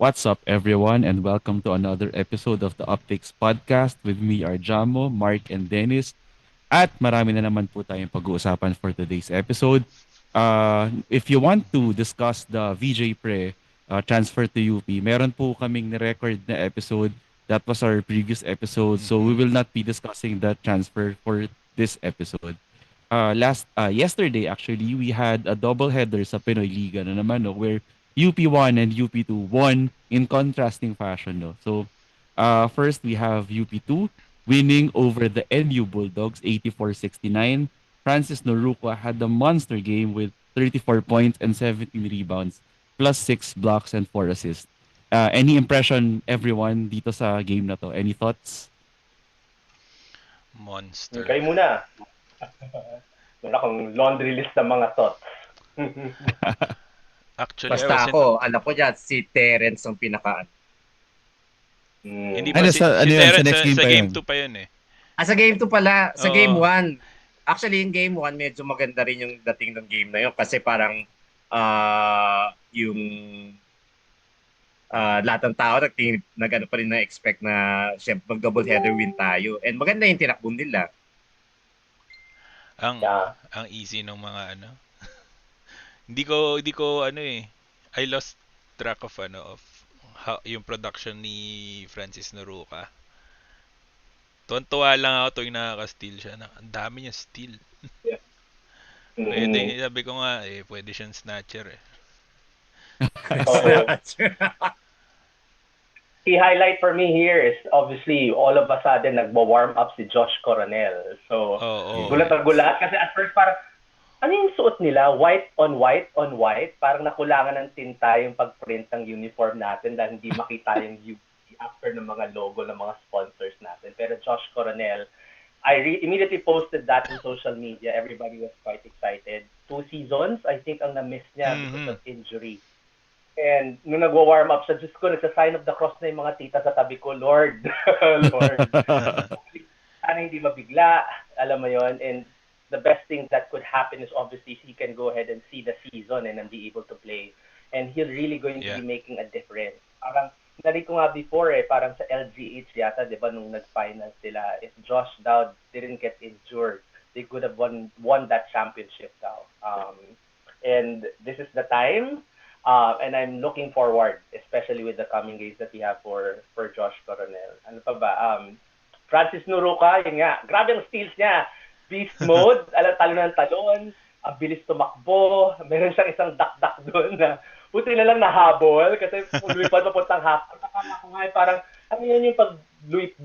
What's up, everyone, and welcome to another episode of the Optics Podcast. With me are Jamo, Mark, and Dennis. At marami na naman po tayong pag-uusapan for today's episode. If you want to discuss the VJ Pre transfer to UP, meron po kaming ni-record na episode. That was our previous episode. So we Mhm. will not be discussing that transfer for this episode. Yesterday actually we had a double header sa Pinoy Liga na naman, no, where UP1 and UP2 won in contrasting fashion, no. So first we have UP2 winning over the NU Bulldogs 84-69. Francis Noruka had the monster game with 34 points and 17 rebounds plus 6 blocks and 4 assists. Any impression everyone dito sa game na to? Any thoughts? Monster. Kayo muna. Meron akong laundry list ng mga thoughts. Actually, I Basta wasn't... ako, alam ko dyan, si Terence ang pinaka... Hindi Mm. pa si Ano yun? Sa Terrence next game sa pa game yun? 2 pa yun eh. sa game 2 pala, sa game Oo. 1. Actually, yung game 1, medyo maganda rin yung dating ng game na yun kasi parang yung lahat ng tao nag-ano pa rin na-expect na siyempre mag-double header win tayo. And maganda yung tinakbo nila. Yeah. Ang easy ng mga ano. Hindi ko ano eh. I lost track of yung production ni Francis Noruka. Tuwan-tuwa lang ako tuwing nakaka-steal siya. Ang dami niya steal. Pwede, sabi ko nga pwede siyang snatcher eh. Oo. Key highlight for me here is obviously all of a sudden nagwa-warm up si Josh Coronel. So, Oo. gulat na gulat kasi at first parang ano yung suot nila? White on white on white. Parang nakulangan ng tinta yung pag-print ng uniform natin dahil hindi makita yung UP after ng mga logo ng mga sponsors natin. Pero Josh Coronel, immediately posted that in social media. Everybody was quite excited. 2 seasons, I think, ang na-miss niya because of injury. And nung nagwa-warm up siya, Diyos ko, nagsa-sign of the cross na yung mga tita sa tabi ko, Lord, Lord. Sana hindi mabigla, alam mo yon. And the best thing that could happen is obviously he can go ahead and see the season and then be able to play. And he's really going to be making a difference. Parang, nari ko nga before parang sa LGH yata, di ba, nung nag-finals sila, if Josh Dowd didn't get injured, they could have won that championship daw. And this is the time. And I'm looking forward, especially with the coming games that we have for Josh Coronel. Ano pa ba? Francis Nuruka, yun nga. Grabe ang steals niya. Beast mode, talon ng talon, ang bilis tumakbo. Meron siyang isang dak-dak doon na buti na lang nahabol kasi lumipad papuntang half. Akala ko nga parang, ano yun yung pag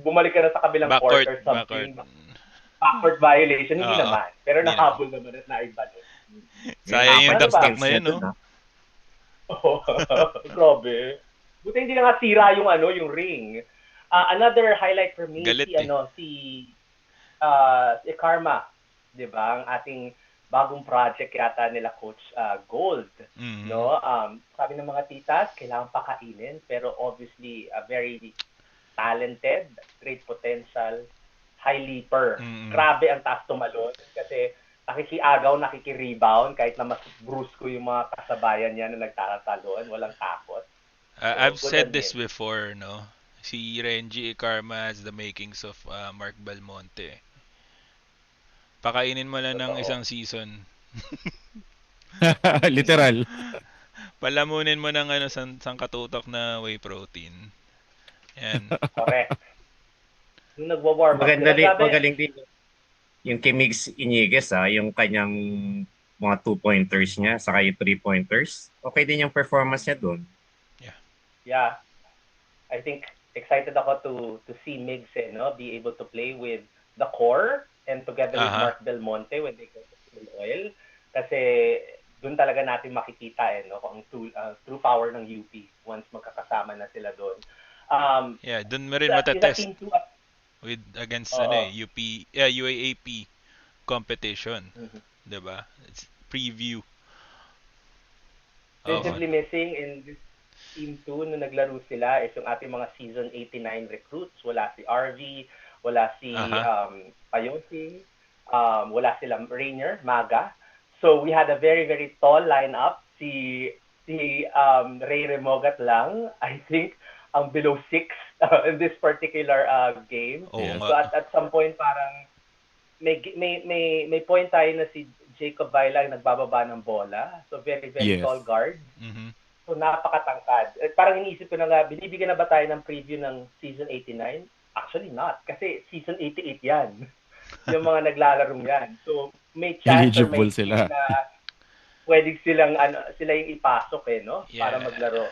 bumalik ka na sa kabilang quarter something. Backward violation. Hindi naman. Pero nahabol naman at naibalik. Sayang yung dak-dak na yun, no? Oh, grabe. Buti hindi na nga sira yung yung ring. Another highlight for me Galit si Karma, 'di ba? Ang ating bagong project yata nila Coach Gold, no? Sabi ng mga titas, kailangan pakainin pero obviously a very talented, great potential, high leaper. Grabe ang taas tumalon kasi nakikiagaw, nakiki-rebound kahit na mas brusco yung mga kasabayan niya na nagtatatalon, walang takot. I've said this before, no? Si Renji Karma has the makings of Mark Belmonte. Pakainin mo lang ng isang season. Literal. Palamunin mo ng sangkatutak na whey protein. Yan. Correct. Nung nagwa-warm up, magaling din yung kay Migs Iniguez, yung kanyang mga 2-pointers niya, saka yung 3-pointers. Okay din yung performance niya doon. Yeah. I think excited ako to see Migs be able to play with the core and together with Mark Belmonte when they go to Full Oil. Kasi doon talaga natin makikita kung ang true power ng UP once magkakasama na sila doon. Doon mo rin matetest with against UP UAAP competition. 'Di ba? It's preview. Simply missing in this team 2 nung naglaro sila is yung ating mga season 89 recruits. Wala si RV, wala si Payosi, wala sila Rainier, Maga. So we had a very, very tall lineup. Si Si Ray Remogat lang, I think, ang below 6 in this particular game. Oo Yes. So nga. at some point parang may point tayo na si Jacob Vila ang nagbababa ng bola. So very very Yes. tall guard. Mhm. So napakatangkad. Parang iniisip ko na nga, binibigyan na ba tayo ng preview ng season 89? Actually not, kasi season 88 yan. Yung mga naglalarong yan. So may chance or may Eligible sila. na pwedeng sila yung ipasok no? Para Yeah. maglaro.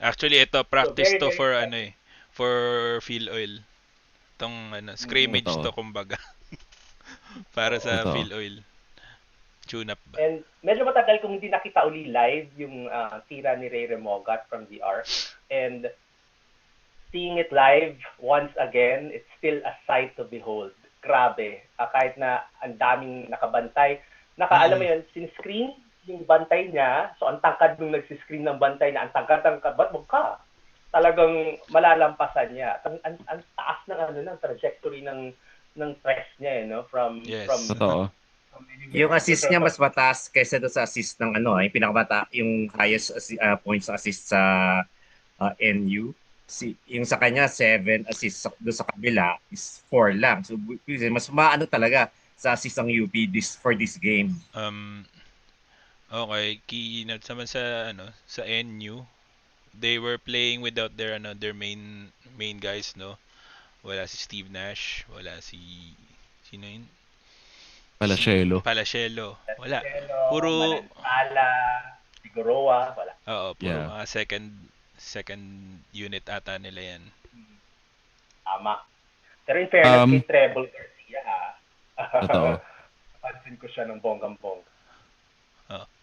Actually, ito practice very, to very for exciting. for Phil Oil. Tong scrimmage Totoo. to kumbaga. Para sa Totoo. Phil Oil. Tune up ba? And medyo matagal kong hindi nakita uli live yung tira ni Ray Remogat from VR. And seeing it live once again, it's still a sight to behold. Grabe. Kahit na ang daming nakabantay. Alam mo yun, sin-screen yung bantay niya. So, ang tangkad nung nagsiscreen ng bantay na, ang tangkad, ba't mo ka? Talagang malalampasan niya. Ang taas ng trajectory ng press niya, no? Yes. Totoo. Yung assist niya mas mataas kaysa doon sa assist ng yung pinakamata, yung highest points sa assist sa NU. Yung sa kanya 7 assists, doon sa kabila is 4 lang. So mas maano talaga sa assist ng UP for this game. Okay, key notes naman sa NU. They were playing without their main guys, no. Wala si Steve Nash, wala si sino yun? Palasielo. Wala. Pero, Puro Manansala, Figueroa, wala. puro Yeah. mga second unit ata nila yan. Tama. Pero in fairness Um, kay Treble Garcia, Totoo. pansin ko siya ng bonggang-bongga.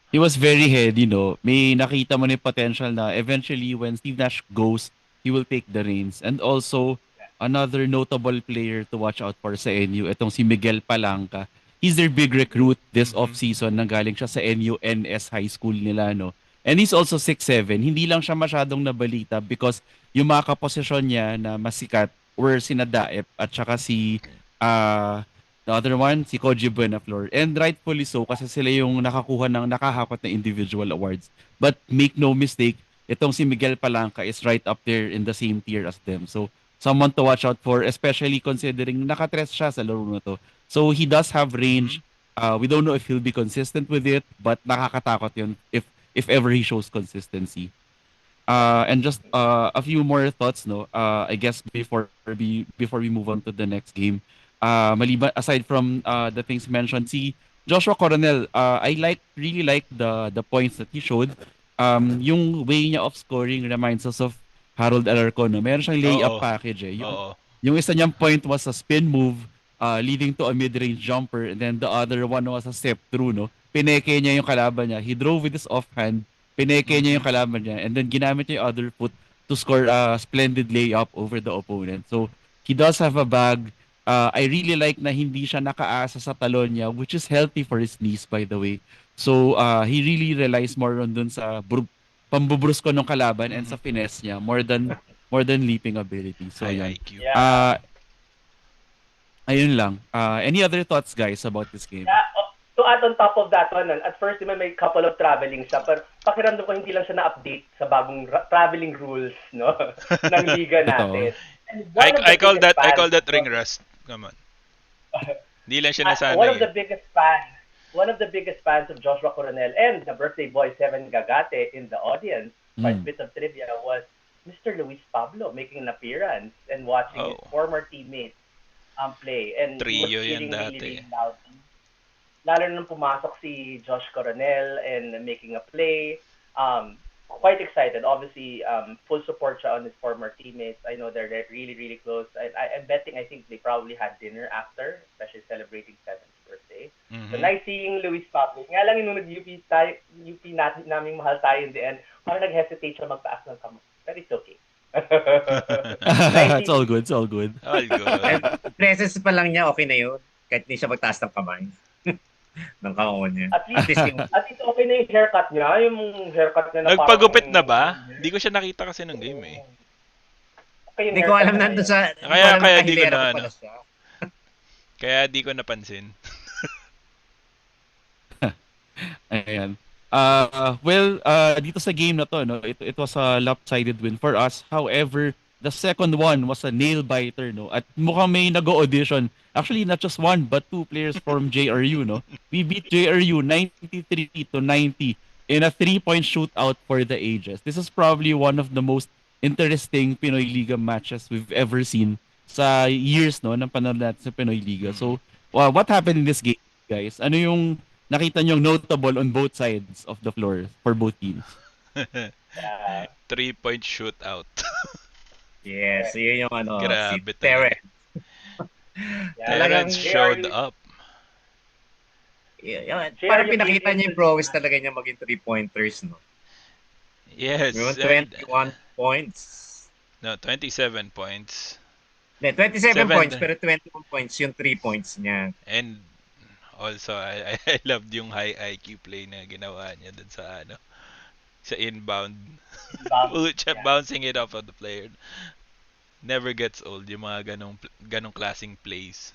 He was very heady, no? May nakita mo na yung potential na eventually when Steve Nash goes, he will take the reins. And also, another notable player to watch out for sa NU, itong si Miguel Palanca. He's their big recruit this off-season. Nanggaling siya sa NU NS High School nila, no? And he's also 6'7". Hindi lang siya masyadong nabalita because yung mga kaposisyon niya na masikat were sina Daep at saka si the other one, si Koji Buenaflor. And rightfully so kasi sila yung nakahapat na individual awards. But make no mistake, itong si Miguel Palanca is right up there in the same tier as them. So, someone to watch out for, especially considering nakatres siya sa laro na to. So, he does have range. We don't know if he'll be consistent with it, but nakakatakot yun if ever he shows consistency. And just a few more thoughts, no. I guess before we move on to the next game, maliban aside from the things mentioned, si Joshua Coronel, I really like the points that he showed. Yung way niya of scoring reminds us of Harold Alarcon. No? Meron siyang layup Oo. package eh. Oo. Yung isa niyang point was a spin move leading to a mid-range jumper, and then the other one was a step through, no? Pineke niya yung kalaban niya. He drove with his offhand, pineke niya yung kalaban niya, and then ginamit niya yung other foot to score a splendid layup over the opponent. So, he does have a bag. I really like na hindi siya nakaasa sa talon niya, which is healthy for his knees, by the way. So, he really relies more on dun sa pambubrusko ng kalaban and sa finesse niya more than leaping ability. So, High yun. IQ. Yeah. Ayun lang. Any other thoughts, guys, about this game? To add on top of that one, at first diba, may couple of traveling siya, pero pakiramdam ko hindi lang siya na-update sa bagong traveling rules no ng liga natin. And one of the I call biggest that fans- ring rust. Come on. Hindi lang siya nasanay. one of the biggest fans of Joshua Coronel and the birthday boy Seven Gagate in the audience, by bit of trivia, was Mr. Luis Pablo making an appearance and watching his former teammates play. And he was Trio yan feeling dati. really loudly. Lalo nung pumasok si Josh Coronel and making a play. Quite excited. Obviously, full support siya on his former teammates. I know they're really, really close. I'm betting, I think they probably had dinner after, especially celebrating 7th birthday. So nice seeing Luis Pablo. Nga lang yung nag-UP namin mahal tayo in the end, parang nag-hesitate siya magtaas ng kamay. But it's okay. It's all good. It's all good. All good. Presence pa lang niya, okay na yun. Kahit hindi siya magtaas ng kamay. ng kaon niya. At least yung, okay na yung haircut niya. Yung haircut niya na Nagpagupit na ba? Hindi ko siya nakita kasi ng game eh. Okay yung hindi ko alam haircut nandun niya. sa... Kaya di ko kahilera na, pa pala siya. Kaya di ko napansin. Ayan. Dito sa game na to, no, it was a lopsided win for us. However, the second one was a nail biter, no. At mukhang may nag-audition. Actually, not just one but two players from JRU, no. We beat JRU 93-90 in a three-point shootout for the ages. This is probably one of the most interesting Pinoy Liga matches we've ever seen sa years, no, ng panahon natin sa Pinoy Liga. Mm. So, what happened in this game, guys? Ano yung nakita niyong notable on both sides of the floor for both teams? Yeah. 3-point shootout. Yes, yun yung si Grabe talaga. Terrence. Yeah. Terrence They showed are- up. Parang JRU pinakita came niya yung into prowess this talaga niya maging 3-pointers, no? Yes. May And, 21 points. no, 27 points. 27 Seven. points, pero 21 points yung 3 points niya. And also, I loved yung high IQ play na ginawa niya dun sa sa inbound. Yeah. Bouncing it off of the player. Never gets old yung mga ganong klaseng plays.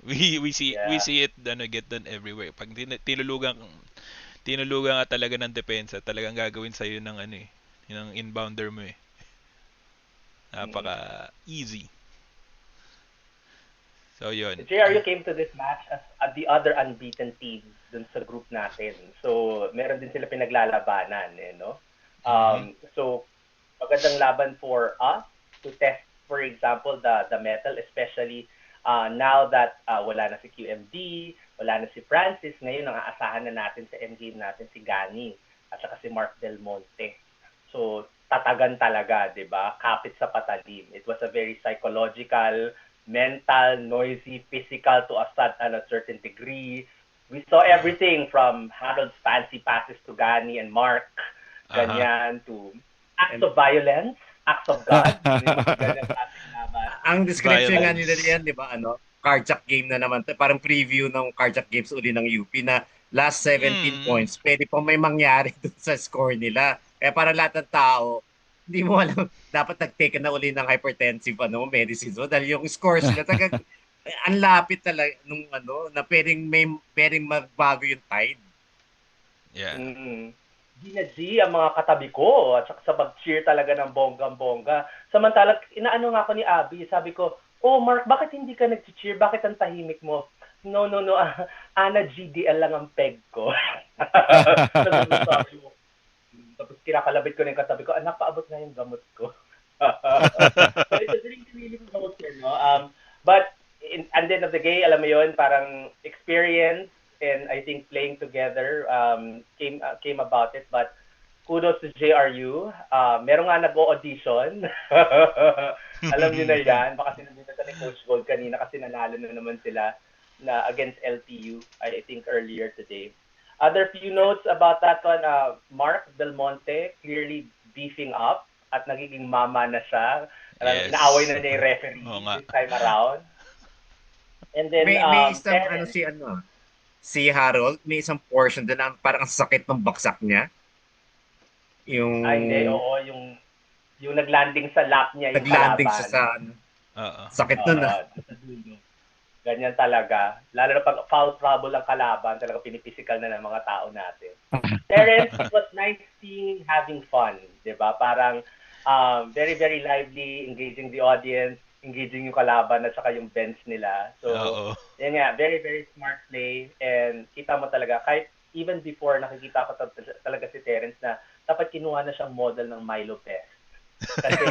We see it get done everywhere. Pag tinulugan ka talaga ng depensa, talagang gagawin sa ng ng inbounder mo eh. Napaka easy. So yun. JRU came to this match as the other unbeaten team dun sa group natin. So, meron din sila pinaglalabanan, no? So, magandang laban for us to test, for example, the metal, especially now that wala na si QMD, wala na si Francis, ngayon ang aasahan na natin sa endgame natin si Gani at saka si Mark Del Monte. So, tatagan talaga, di ba? Kapit sa patalim. It was a very psychological, mental, noisy, physical to a certain degree. We saw everything from Harold's fancy passes to Gani and Mark, ganyan, to acts of violence, acts of God. Ganyan klaseng laban. Ang description nga Violence. nila diyan, di ba, Carjack game na naman. Parang preview ng Carjack games uli ng UP na last 17 points, pwede pong may mangyari dun sa score nila. Kaya para lahat ng tao, hindi mo alam, dapat nag-take na uli ng hypertensive medicine. So, dahil yung scores nila, ang lapit talaga nung na pwedeng magbago yung tide. Yeah. Gina G, ang mga katabi ko, at saka sa mag-cheer talaga ng bonggang-bongga. Samantalang, inaano nga ako ni Abby, sabi ko, oh Mark, bakit hindi ka nag-cheer? Bakit ang tahimik mo? No. Ana GDL lang ang peg ko. Tapos kinakalabit ko na yung katabi ko, anak, paabot na yung gamot ko. So it was really close, but at the end of the day, alam mo yun, parang experience and I think playing together came about it. But kudos to JRU. Meron nga nag-audition. Alam niyo na yan. Baka sinabi na ni Coach Gold kanina kasi nanalo na naman sila na against LTU, I think earlier today. Other few notes about that one, Mark Del Monte clearly beefing up at nagiging mama na siya. Yes. Naaway na niya yung referee this time around. And then, may isang si Harold, may isang portion din na parang ang sakit ng baksak niya. Yung hindi, oo, yung naglanding sa lap niya, yung naglanding kalaban. siya sa sakit nun Ganyan talaga. Lalo na pag foul trouble ang kalaban, talaga pinipisikal na ng mga tao natin. Terrence, it was nice seeing having fun, di ba? Parang very, very lively, engaging the audience, engaging yung kalaban at saka yung bench nila. So, yan nga, very, very smart play. And kita mo talaga, kahit even before nakikita ko talaga si Terrence na dapat kinuha na siyang model ng Milo Pest. Kasi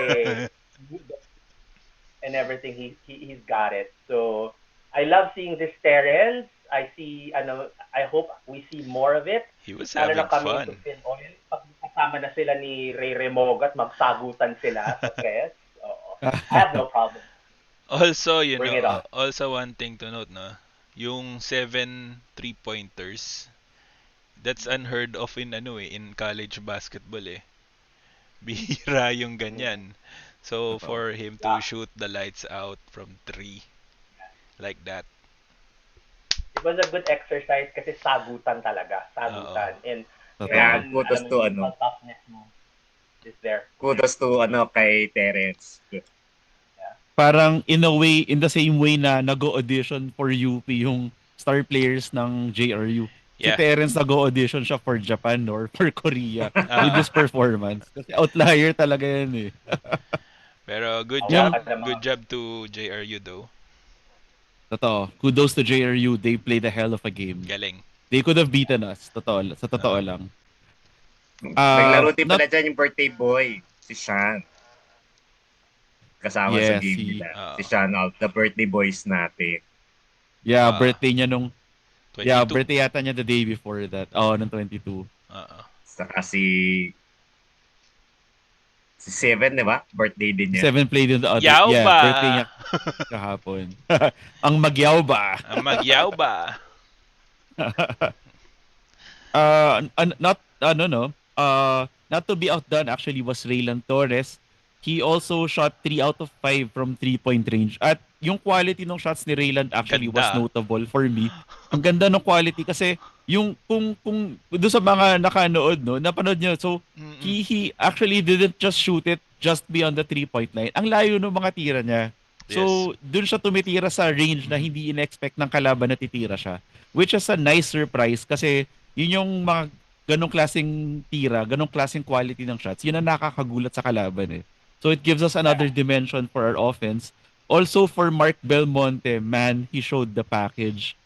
and everything, he's got it. So, I love seeing this Terrence. I hope we see more of it. He was having fun. Pag kasama na sila ni Ray Remogat, magsagutan sila sa press. I have no problem. Also, Bring it on. also one thing to note, no? Yung 7 3-pointers, that's unheard of in college basketball eh. Bihira yung ganyan. So for him to shoot the lights out from 3 like that. It was a good exercise kasi sagutan talaga. Sagutan. And kudos to toughness mo is there. Kudos to kay Terrence. Parang in a way, in the same way na nag-audition for UP yung star players ng JRU. si Yeah. Terence nag-audition siya for Japan or for Korea with Ah. this performance. Kasi outlier talaga yan eh. Pero Yung, good job to JRU though. totoo, kudos to JRU. They played a hell of a game. Galing. They could have beaten us. Sa totoo Ah. lang. Naglaro din Not, pala dyan yung birthday boy, si Sean. Kasama sa yes, game si, nila. Ah. Si Sean, the birthday boys natin. yeah, Ah. birthday niya nung, yeah, 22. birthday yata niya the day before that. Oh, nung 22. Ah. Saka si Seven, di ba? Birthday din niya. Seven played in the other, Yaw yeah, ba? birthday niya kahapon. Ang magyaw ba? Ang Magyaw ba? Not to be outdone actually was Raylan Torres. He also shot 3 out of 5 from 3-point range. At yung quality ng shots ni Raylan actually was Ganda. notable for me. Ang ganda ng quality kasi yung kung doon sa mga nakanood no, napanood niyo. So Mm-mm. he actually didn't just shoot it just beyond the 3-point line. Ang layo ng mga tira niya. So doon siya tumitira sa range na hindi in-expect ng kalaban na titira siya. Which is a nice surprise kasi yun yung mga ganong klaseng tira, ganong klaseng quality ng shots, yun ang nakakagulat sa kalaban eh. So it gives us another dimension for our offense. Also for Mark Belmonte, man, he showed the package.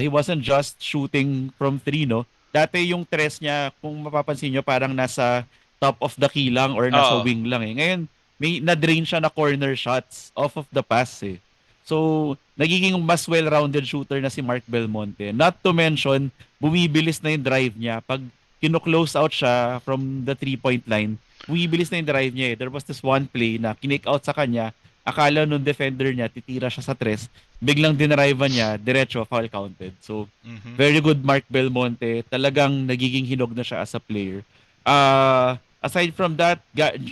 He wasn't just shooting from 3, no? Dati yung tres niya, kung mapapansin nyo, parang nasa top of the key lang or nasa Oo. wing lang eh. Ngayon, may na-drain siya na corner shots off of the pass eh. So, nagiging mas well-rounded shooter na si Mark Belmonte. Not to mention, bumibilis na yung drive niya. Pag kino-close out siya from the 3-point line, bumibilis na yung drive niya eh. There was this one play na kinik out sa kanya, akala nung defender niya, titira siya sa tres, biglang dinarivan niya, diretso, foul counted. So, Mhm. very good Mark Belmonte. Talagang nagiging hinog na siya as a player. Aside from that,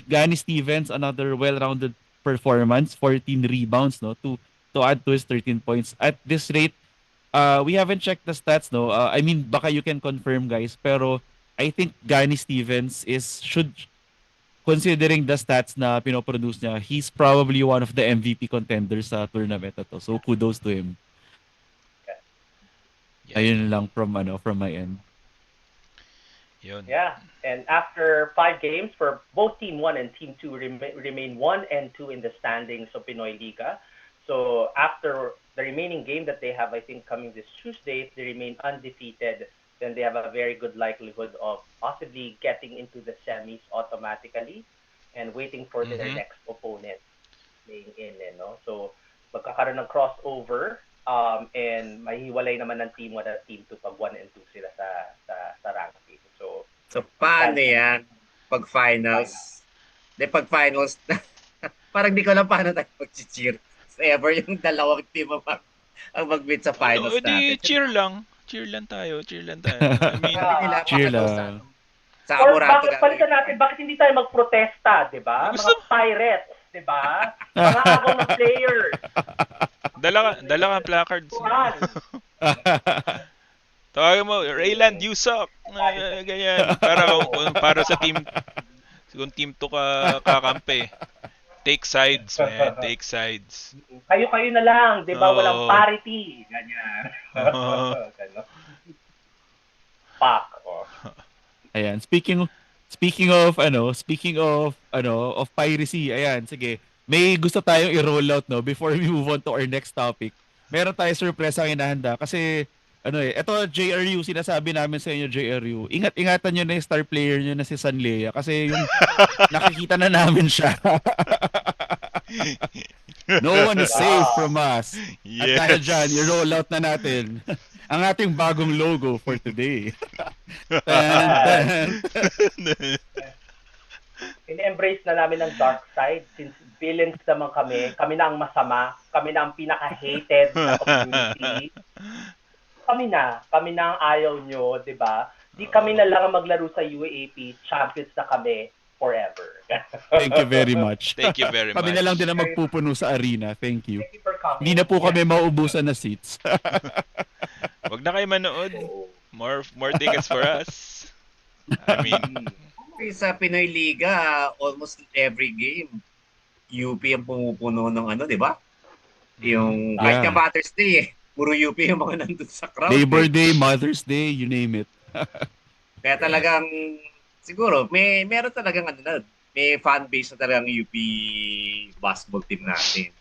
Gani Stevens, another well-rounded performance, 14 rebounds, no, to add to his 13 points. At this rate, we haven't checked the stats, no. I mean, baka you can confirm, guys, pero I think Gani Stevens should, considering the stats na pinoproduce niya, he's probably one of the MVP contenders sa tournament na to. So kudos to him. Yeah. Ayun lang from my end. Yun. Yeah, and after 5 games for both Team 1 and Team 2 remain 1 and 2 in the standings of Pinoy Liga. So after the remaining game that they have, I think coming this Tuesday, if they remain undefeated, then they have a very good likelihood of possibly getting into the semis automatically and waiting for their Mhm. next opponent playing in. No? So magkakaroon ng crossover and mahiwalay naman ng Team 1 at Team 2 pag 1 and 2 sila sa ranking. So, paano yan? Pag finals? Pag finals, parang di ko alam paano tayo mag-cheer. If ever yung dalawang team ang mag-meet sa finals Di natin. cheer lang. Cheer lang tayo. I mean, Cheer pakalaw lang. Sa Or Amurato bakit palitan natin, bakit hindi tayo magprotesta, di ba? Gusto- Mga pirates, di ba? Mga agaw ng players. dala ka placards. Turan. Tawagin mo, Rayland, you suck. Ganyan. Para sa team, kung team 2 ka kakampi. Take sides, man. Take sides. Kayo na lang, di ba? Oo. Walang parity. Ganyan. Oo. Ganon. Fuck. Oh. Ayan, speaking of piracy, ayan, sige. May gusto tayong i-roll out, no, before we move on to our next topic. Meron tayong surprise ang inahanda kasi ito JRU, sinasabi namin sa inyo JRU. Ingatan niyo na yung star player niyo na si Sanlea kasi yung nakikita na namin siya. No one is safe from us. At dahil dyan, i-roll out na natin ang ating bagong logo for today. Tan, tan. In-embrace na namin ang dark side since villains naman kami na ang masama, kami na ang pinaka-hated na community. Kami na ang ayaw nyo, di ba? Di kami na lang ang maglaro sa UAAP, champions na kami forever. Thank you very much. Thank you very much. Kami na lang din ang magpupuno sa arena. Thank you. Thank you for coming. Hindi na po kami mauubusan na seats. Wag na kayo manood. More tickets for us. I mean, Sa Pinoy Liga, almost every game, UP ang pumupuno ng di ba? Yung kahit Yeah. ka Batters Day puro UP yung mga nandun sa crowd. Labor Day, Mother's Day, you name it. Kaya talagang, siguro, meron talagang ano na, may fan base na talagang UP basketball team natin.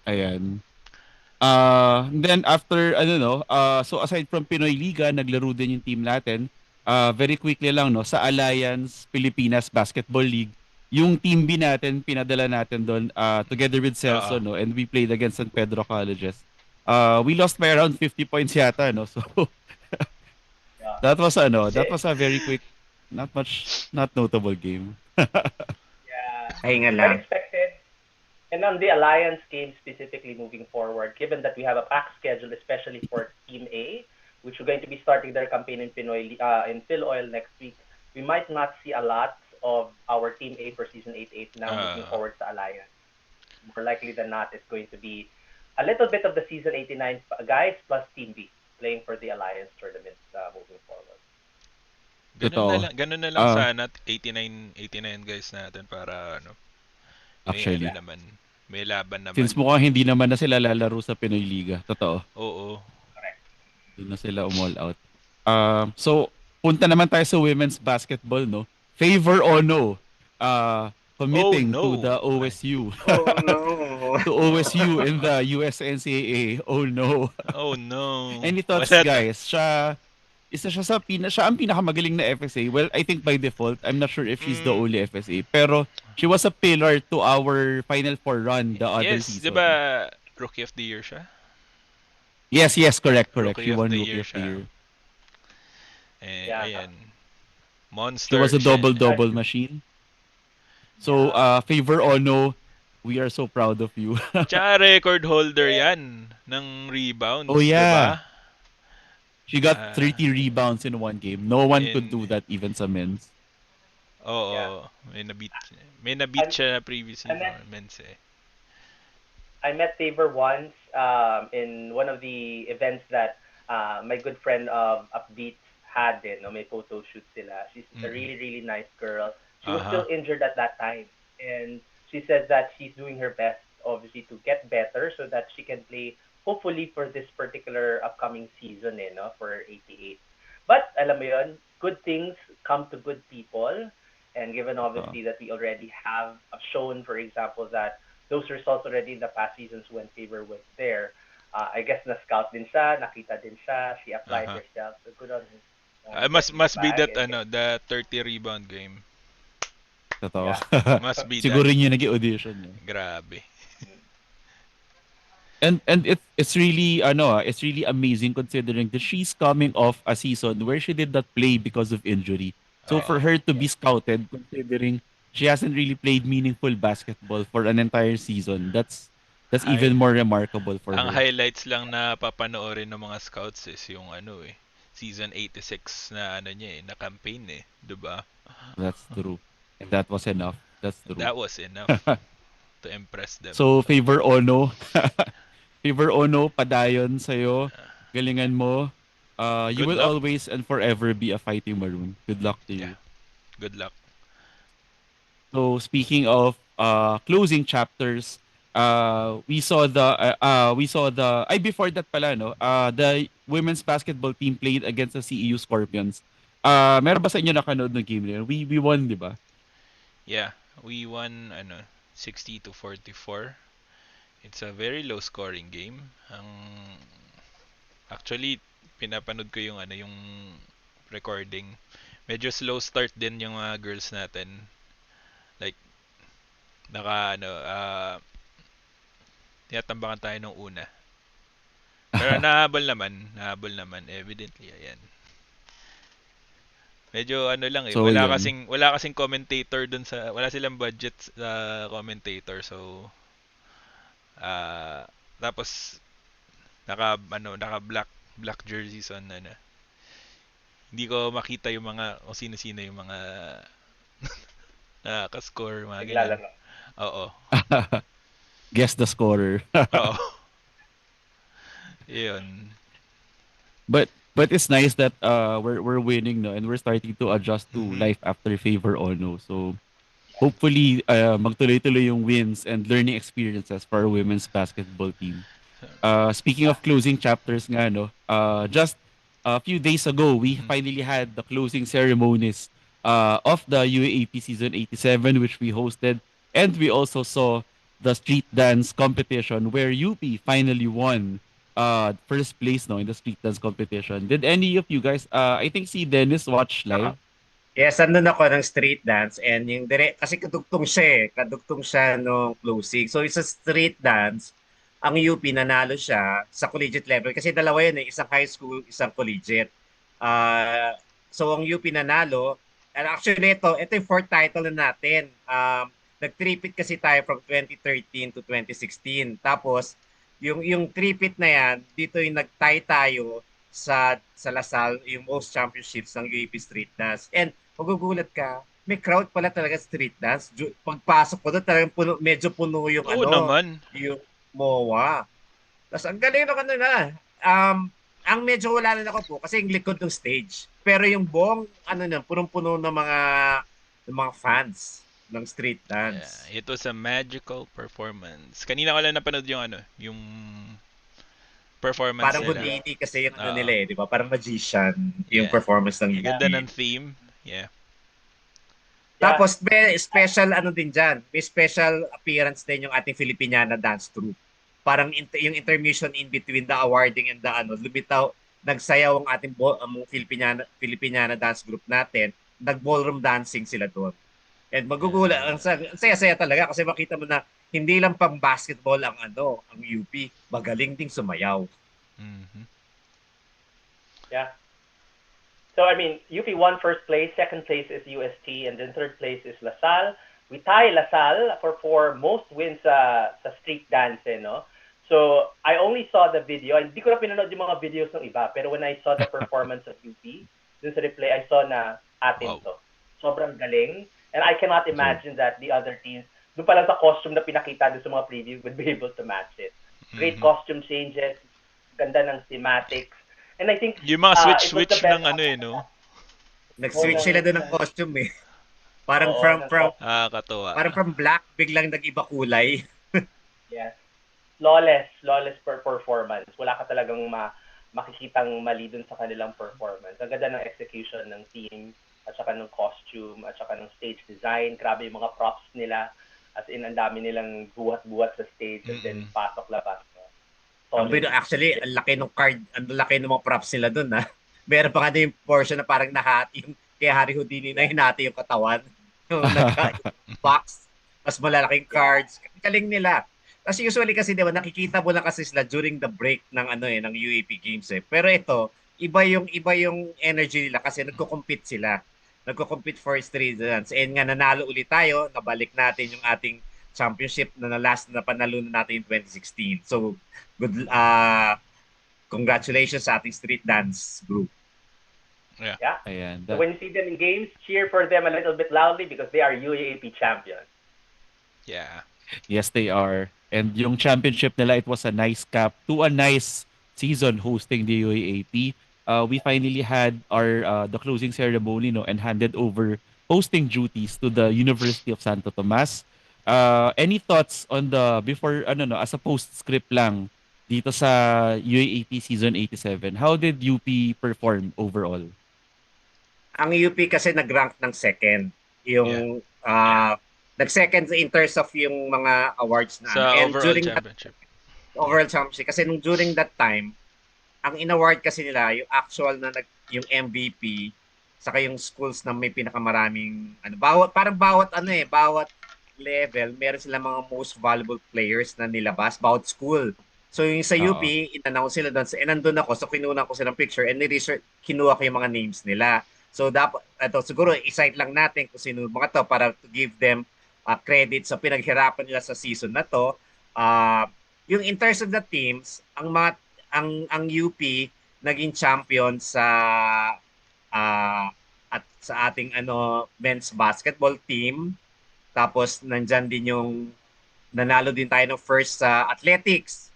Ayan. Then after, so aside from Pinoy Liga, naglaro din yung team natin. Very quickly lang, no, sa Alliance Pilipinas Basketball League, yung team B natin, pinadala natin doon together with Celso, no, and we played against San Pedro Colleges. We lost by around 50 points yata, no, so Yeah. that was a very quick, not notable game. Yeah. Pahinga lang. Unexpected. And on the Alliance game specifically moving forward, given that we have a packed schedule, especially for Team A, which are going to be starting their campaign in in Phil Oil next week, we might not see a lot of our Team A for Season 8-8 now moving forward to Alliance. More likely than not, it's going to be a little bit of the Season 89 guys plus Team B playing for the Alliance tournament moving forward. Totoo. Ganun na lang Ah. sana 89 guys natin para ano. Actually. May laban naman. Since mukhang hindi naman na sila lalaro sa Pinoy Liga. Totoo. Oo. Doon na sila all out. So, punta naman tayo sa women's basketball, no? Favor o no? Committing Oh, no. to the OSU. Oh no. To OSU in the USNCAA. Oh no. Oh no. Any thoughts, Wala- guys? Siya ang pinakamagaling na FSA. Well, I think by default, I'm not sure if she's the only FSA. Pero she was a pillar to our Final Four run the other Yes, season. di ba Rookie of the Year siya? Yes, correct. Rookie She of won the Rookie Year of the siya. Year. Eh, ayan. She Monster. was a siya. double machine. So, Favor o no, we are so proud of you. Tsaka record holder yan ng rebounds, Oh, yeah. di ba? She got 30 rebounds in one game. No one could In- do that even sa men's. Oo. Yeah. May nabit siya previously I met- for men's eh. I met Tabor once in one of the events that my good friend of Upbeat had din. No? May photo shoot sila. She's a really, really nice girl. She was still injured at that time. And she says that she's doing her best, obviously, to get better so that she can play, hopefully, for this particular upcoming season no? For 88. But, alam mo yun, good things come to good people. And given, obviously, that we already have shown, for example, that those results already in the past seasons when Favor was there, I guess na-scout din siya, nakita din siya, she applied herself. So good on her. Must be that And- the 30 rebound game. Totoo. Must be Siguro that. yun yung nag-audition niya. Grabe. And it's really it's really amazing considering that she's coming off a season where she did not play because of injury. So for her to be scouted, considering she hasn't really played meaningful basketball for an entire season, that's even more remarkable for Ang her. highlights lang na papanoorin ng mga scouts is yung season 86 na na campaign 'di ba? That's true. And that was enough. That's true. That was enough to impress them. So Favor Ono, Favor Ono, padayon sa'yo. Galingan mo. You Good will luck. always and forever be a fighting maroon. Good luck to you. Yeah. Good luck. So speaking of closing chapters, we saw the before that pala no, the women's basketball team played against the CEU Scorpions. Meron ba sa inyo nakanood ng game na yun? We won, di ba? Yeah, we won 60-44. It's a very low scoring game. Actually pinapanood ko yung yung recording. Medyo slow start din yung mga girls natin. Like tinatambakan tayo nung una. Pero nahabol naman evidently ayan. Medyo lang So, wala yun. kasing commentator dun wala silang budget sa commentator so tapos naka black jerseys on hindi ko makita yung mga o sino-sino yung mga nakaka-score mga ganyan. Naglalaro. Oo. Guess the scorer. Oo. Yun. But it's nice that we're winning no, and we're starting to adjust to life after Favor Ono. So hopefully magtuloy-tuloy yung wins and learning experiences for our women's basketball team. Speaking of closing chapters nga, no, just a few days ago, we Mhm. finally had the closing ceremonies of the UAAP Season 87, which we hosted. And we also saw the street dance competition where UP finally won first place no in the street dance competition. Did any of you guys, I think si Dennis watch live? Yes, andun ako ng street dance and yung kasi kadugtong siya kadugtong siya nung closing. So it's a street dance, ang UP nanalo siya sa collegiate level kasi dalawa yun isang high school, isang collegiate. So ang UP nanalo, and actually ito yung fourth title na natin. Nag-tripit kasi tayo from 2013 to 2016. Tapos yung tripit na yan, dito yung nag-tie tayo sa Lasal, yung most championships ng UAP Street Dance. And magugulat ka, may crowd pala talaga street dance. Pagpasok ko doon, talagang medyo puno yung Oo naman. yung MOA. Tapos ang galing ng ano na. Ang medyo wala na ako po kasi yung likod ng stage. Pero yung buong punong-puno ng mga fans ng street dance. Yeah, it was a magical performance. Kanina ko lang napanood yung performance Parang nila. Houdini kasi yung Oo. nila di ba? Parang magician yung Yeah. performance ng Ang ganda ng theme. Yeah. Tapos may special din dyan. May special appearance din yung ating Filipiniana dance troupe. Parang yung intermission in between the awarding and the lumitaw, nagsayaw ang ating Filipiniana dance group natin. Nag-ballroom dancing sila doon. And magugulat, ang saya-saya talaga kasi makita mo na hindi lang pang basketball ang UP, magaling ding sumayaw. Mhm. Yeah. So, I mean, UP won first place, second place is UST, and then third place is LaSalle. We tie LaSalle for most wins sa street dance, no? So, I only saw the video. Hindi ko na pinanood yung mga videos ng iba, pero when I saw the performance of UP, dun sa replay, I saw na atin to. Sobrang galing. And I cannot imagine that the other teams, doon pa lang sa costume na pinakita doon sa mga preview, would be able to match it. Great costume changes, ganda ng thematics. And I think yung mga switch ng no? Nag-switch sila doon ng costume Parang from katuwa. parang from black biglang nag-iba kulay. Yes. Flawless performance. Wala ka talagang makikitang mali dun sa kanilang performance. Ang ganda ng execution ng team at saka ng costume at saka ng stage design. Grabe yung mga props nila. As in, ang dami nilang buhat-buhat sa stage and then pasok-labas. Actually, ang laki ng card, ang laki ng mga props nila doon Meron pa nga din yung portion na parang nahati yung kay Harry Houdini na hinati yung katawan. Yung box, mas malalaking cards. Kaling nila. Kasi usually kasi diba nakikita mo lang kasi sila during the break ng ng UAP games Pero ito, iba yung energy nila kasi nagko-compete sila. Nagko-compete for street dance. And nga nanalo ulit tayo, nabalik natin yung ating championship na last na panalo natin in 2016. So, good congratulations sa ating street dance group. Yeah. Ayan, So when you see them in games, cheer for them a little bit loudly because they are UAAP champions. Yeah. Yes, they are. And yung championship nila, it was a nice cap to a nice season hosting the UAAP. We finally had the closing ceremony and handed over hosting duties to the University of Santo Tomas. Any thoughts on before as a postscript lang dito sa UAAP season 87? How did UP perform overall? Ang UP kasi nag-rank ng second. Yung nag-second in terms of yung mga awards na sa and overall during championship. Overall championship kasi during that time ang in-award kasi nila yung actual na yung MVP saka yung schools na may pinakamaraming bawat level meron sila mga most valuable players na nilabas bawat school. So yung sa UP in-announce sila doon and nandun ako so kinuha ko silang picture and kinuha ko yung mga names nila. So dapat siguro i-cite lang natin kung sino mga to para to give them credit sa pinaghirapan nila sa season na to. Yung in terms of the teams, ang UP naging champion sa at sa ating men's basketball team. Tapos nandyan din yung nanalo din tayo ng first sa athletics.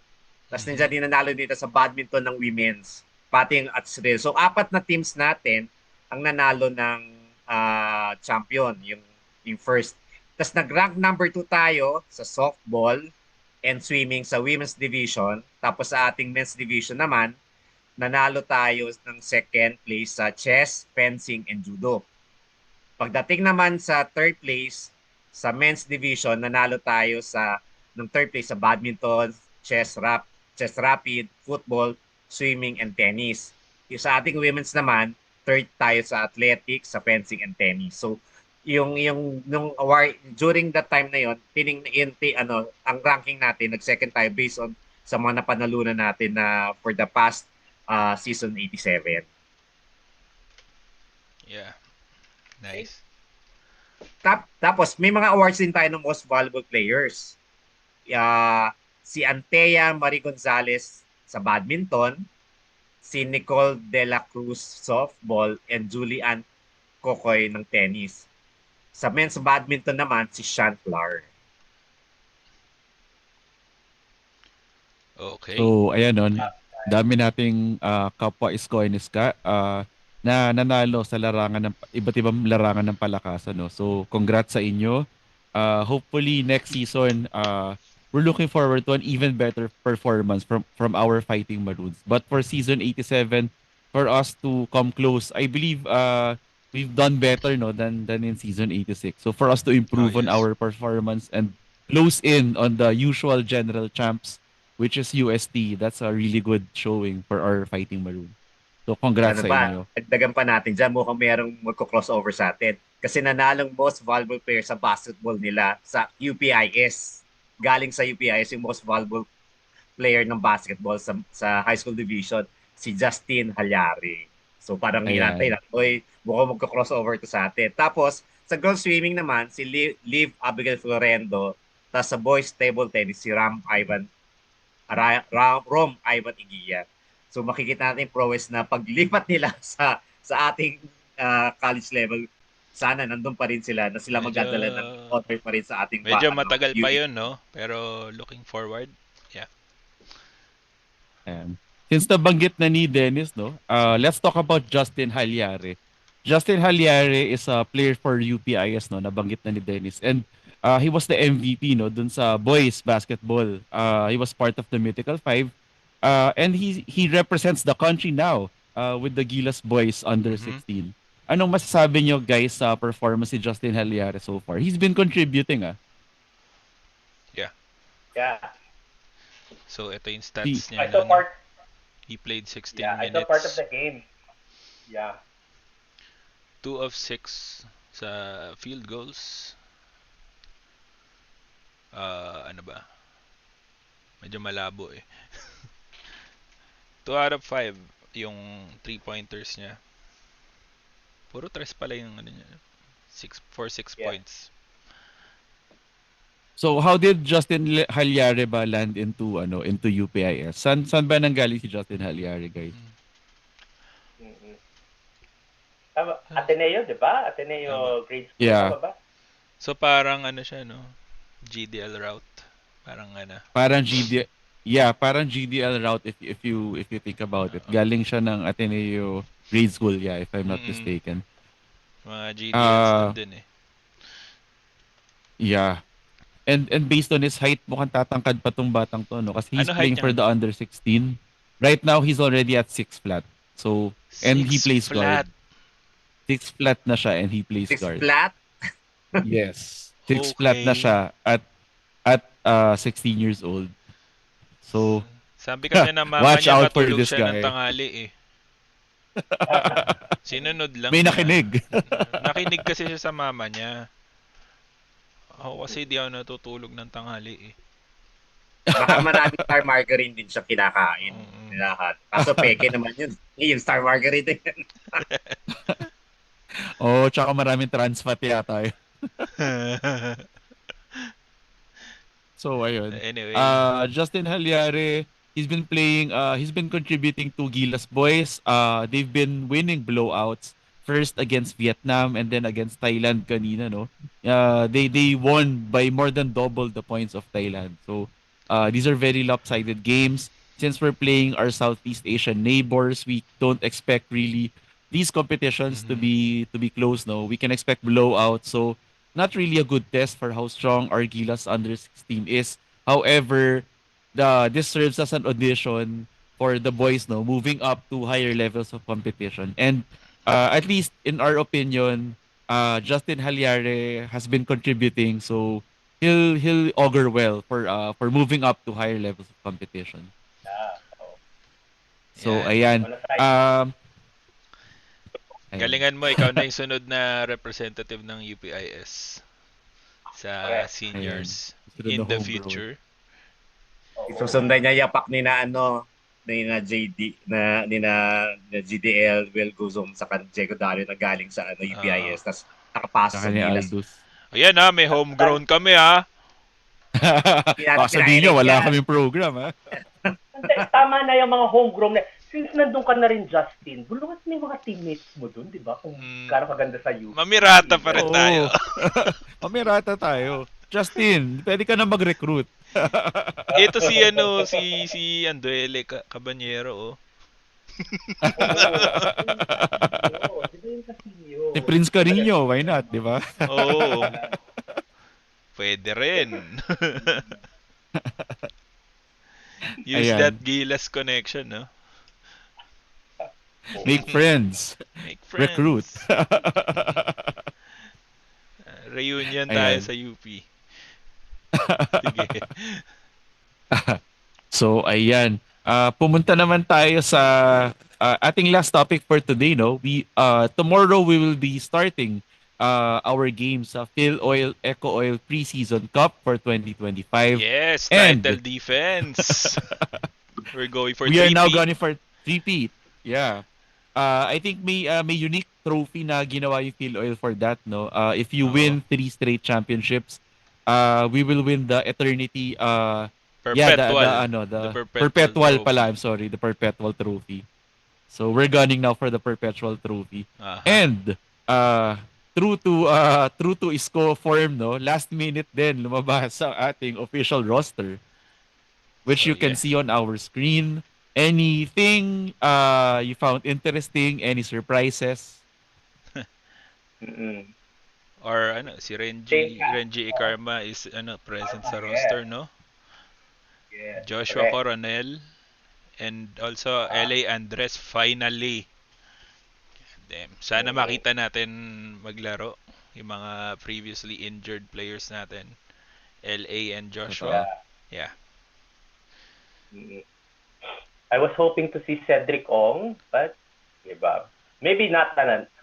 Tapos nandyan din nanalo dito sa badminton ng women's. Pati yung so apat na teams natin ang nanalo ng champion, yung first. Tapos nag-rank number 2 tayo sa softball and swimming sa women's division. Tapos sa ating men's division naman, nanalo tayo ng second place sa chess, fencing, and judo. Pagdating naman sa third place, sa men's division, nanalo tayo ng third place sa badminton, chess rapid, football, swimming, and tennis. Yung sa ating women's naman, third tayo sa athletics, sa fencing, and tennis. So, yung nung award during that time na yon, ang ranking natin nag-second tayo based on sa mga napanalunan natin na for the past season 87. Yeah. Nice. Tapos may mga awards din tayo ng most valuable players. Si Antea Marie Gonzalez sa badminton, si Nicole De La Cruz softball, and Julian Kokoy ng tennis. Sa men's badminton naman, si Sean Clark. Okay. So, ayan nun. Dami nating kapwa Iskoiniska na nanalo sa larangan ng iba't ibang larangan ng palakasan. No? So, congrats sa inyo. Hopefully, next season, we're looking forward to an even better performance from our Fighting Maroons. But for season 87, for us to come close, I believe we've done better than in season 86. So for us to improve on yes. our performance and close in on the usual general champs, which is UST, that's a really good showing for our Fighting Maroon. So congrats sa inyo. Dagdagan pa natin dyan, mukhang merong magko-crossover sa atin. Kasi nanalong most valuable player sa basketball nila sa UPIS. Galing sa UPIS yung most valuable player ng basketball sa high school division, si Justin Halyari. So parang hinantay na, mukhang magko-crossover to sa atin. Tapos, sa girls swimming naman, si Liv Abigail Florendo. Tapos sa boys table tennis, si Rom Ivan Igia. So makikita natin prowess na paglipat nila sa ating college level, sana nandun pa rin sila na sila magdadala ng honor pa rin sa ating medyo matagal pa yun, no? Pero looking forward, yeah. Since nabanggit na ni Dennis, let's talk about Justin Halyari. Justin Halyari is a player for UPIS, nabanggit na ni Dennis. And he was the MVP dun sa boys basketball. He was part of the Mythical Five. And he represents the country now with the Gilas boys under 16. Anong masasabi nyo guys sa performance ni Justin Halyari so far? He's been contributing. Yeah. So ito yung stats niya. He played 16 minutes. I saw part of the game. Yeah. 2 of 6 sa field goals. Ano ba? Medyo malabo 2 out of 5 yung 3-pointers niya. Puro 3 pala yung niya. 6 points. So how did Justin Halyari ba land into UPIS? San ba nanggaling si Justin Halyari, guys? Ateneo, 'di ba? Ateneo grade school, yeah. ba? So parang siya, GDL route. Parang GDL route if you think about it. Galing siya ng Ateneo grade school, if I'm not mistaken. Mga GDLs din Yeah. And based on his height, mukhang tatangkad pa tong batang to, kasi he's playing for the under 16. Right now, he's already at 6 flat. So, and he plays guard. 6 flat na siya and he plays guard. 6 flat? Yes. 6 flat na siya at 16 years old. So, sabi kasi na mama watch niya out for matulog this siya guy. ng tanghali Sinunod lang may niya. nakinig. Nakinig kasi siya sa mama niya. Ako kasi di ako natutulog ng tanghali Baka maraming star margarine din siya kinakain. Lahat. Kaso peke naman yun. Yung star margarine din. Tsaka maraming trans fat yata yun. So ayun. Anyway. Justin Halyari, he's been contributing to Gilas boys. They've been winning blowouts. First against Vietnam and then against Thailand kanina, they won by more than double the points of Thailand. So these are very lopsided games. Since we're playing our Southeast Asian neighbors, we don't expect really these competitions to be close. We can expect blowouts. So not really a good test for how strong our Gilas under 16 is. However, this serves as an audition for the boys, no, moving up to higher levels of competition. And at least in our opinion, Justin Haliare has been contributing, so he'll augur well for moving up to higher levels of competition. Yeah. So, So Yan. ayan. on a side Um ayan. Galingan mo, ikaw na yung sunod na representative ng UPIS sa correct. seniors Sunod na in the homegrown. future. Isusundan niya yapak ni na JD na GDL Will Guzom sa Diego Dario na galing sa UPIS tas nakapasok Saka sa ni Gilas. Aldous. Ayan ha, may homegrown kami ha. Baka sabihin niya, wala yan. kaming program, ha? Hindi, tama na yung mga homegrown na. Since nandun ka na rin, Justin, bulungan mo yung mga teammates mo dun, di ba? Kung gano'ng kaganda sa UP. Mamirata pa rin Oo. tayo. Mamirata tayo. Justin, pwede ka na mag-recruit. Ito si Anduele Cabanyero oh. Oo, di ba yung Castillo? Si Prince Carino, why not, di ba? Oo. Pwede rin. Use Ayan. that Gilas connection, no? Make friends. Make friends. Recruit. Reunion tayo Ayan. sa UP. Sige. So, ayan. Pumunta naman tayo sa ating last topic for today, no? Tomorrow we will be starting our games sa Phil Oil Eco Oil Preseason Cup for 2025. Yes, And- title defense. We're going for We are now 3P. going for repeat. Yeah. I think may unique trophy na ginawa yung Phil Oil for that, no? If you Oo. win 3 straight championships, we will win the Eternity Perpetual. the The perpetual trophy. pala, I'm sorry, the perpetual trophy. So we're gunning now for the perpetual trophy. Aha. And true to Isko form, no, last minute din lumabas sa ating official roster, which So, you can yeah. see on our screen. Anything you found interesting? Any surprises? Mm-mm. Or si Renji Same. Ikarma is present sa Yeah. roster, no? Yes, Joshua correct. Coronel and also LA Andres finally. Damn. Sana Oo. makita natin maglaro yung mga previously injured players natin. LA and Joshua. Yeah. Mm-mm. I was hoping to see Cedric Ong, but diba? Maybe not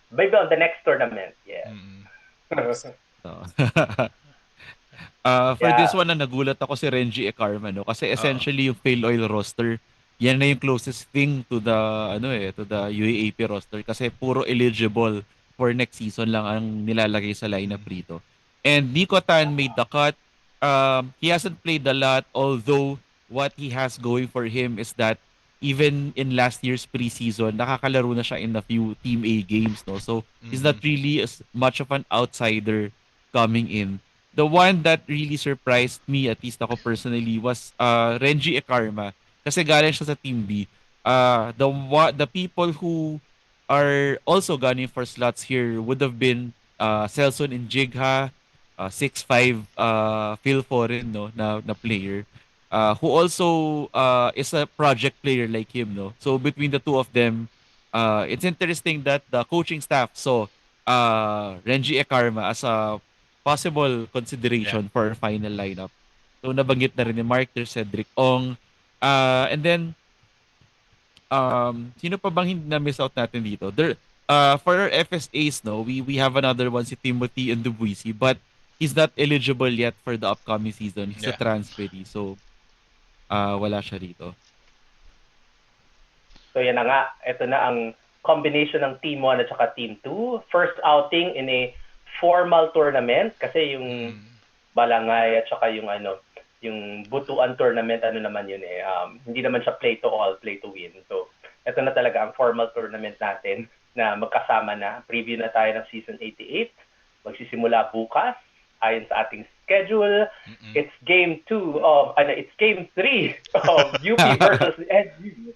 maybe on the next tournament. Yeah. Mm. So, for Yeah. this one na nagulat ako si Renji Ekarma, no, kasi essentially yung Fail Oil roster, yan na yung closest thing to the UAAP roster kasi puro eligible for next season lang ang nilalagay sa lineup rito. And Nico Tan made the cut. He hasn't played a lot, although what he has going for him is that even in last year's preseason, nakakalaro na siya in a few Team A games, no? So he's not really as much of an outsider coming in. The one that really surprised me, at least ako personally, was Renji Ekarma. Kasi galing siya sa Team B. The people who are also gunning for slots here would have been Celson and Jigha, 6'5", Phil Foren, no, na player. Who also is a project player like him, no? So between the two of them, it's interesting that the coaching staff saw Renji Ekarma as a possible consideration for our final lineup. So nabanggit na rin ni Mark, there's Cedric Ong. And then, sino pa bang hindi na-miss out natin dito? For our FSAs, no, we have another one, si Timothy Ndubuisi, but he's not eligible yet for the upcoming season. He's a Yeah. transferee, so wala siya rito. So yan na nga, ito na ang combination ng Team 1 at saka Team 2. First outing in a formal tournament kasi yung Balangay at saka yung yung Butuan tournament, naman yun hindi naman siya play to all, play to win. So ito na talaga ang formal tournament natin na magkasama na. Preview na tayo ng season 88. Magsisimula bukas ayon sa ating schedule. It's game 2 it's game 3 of UP versus SU.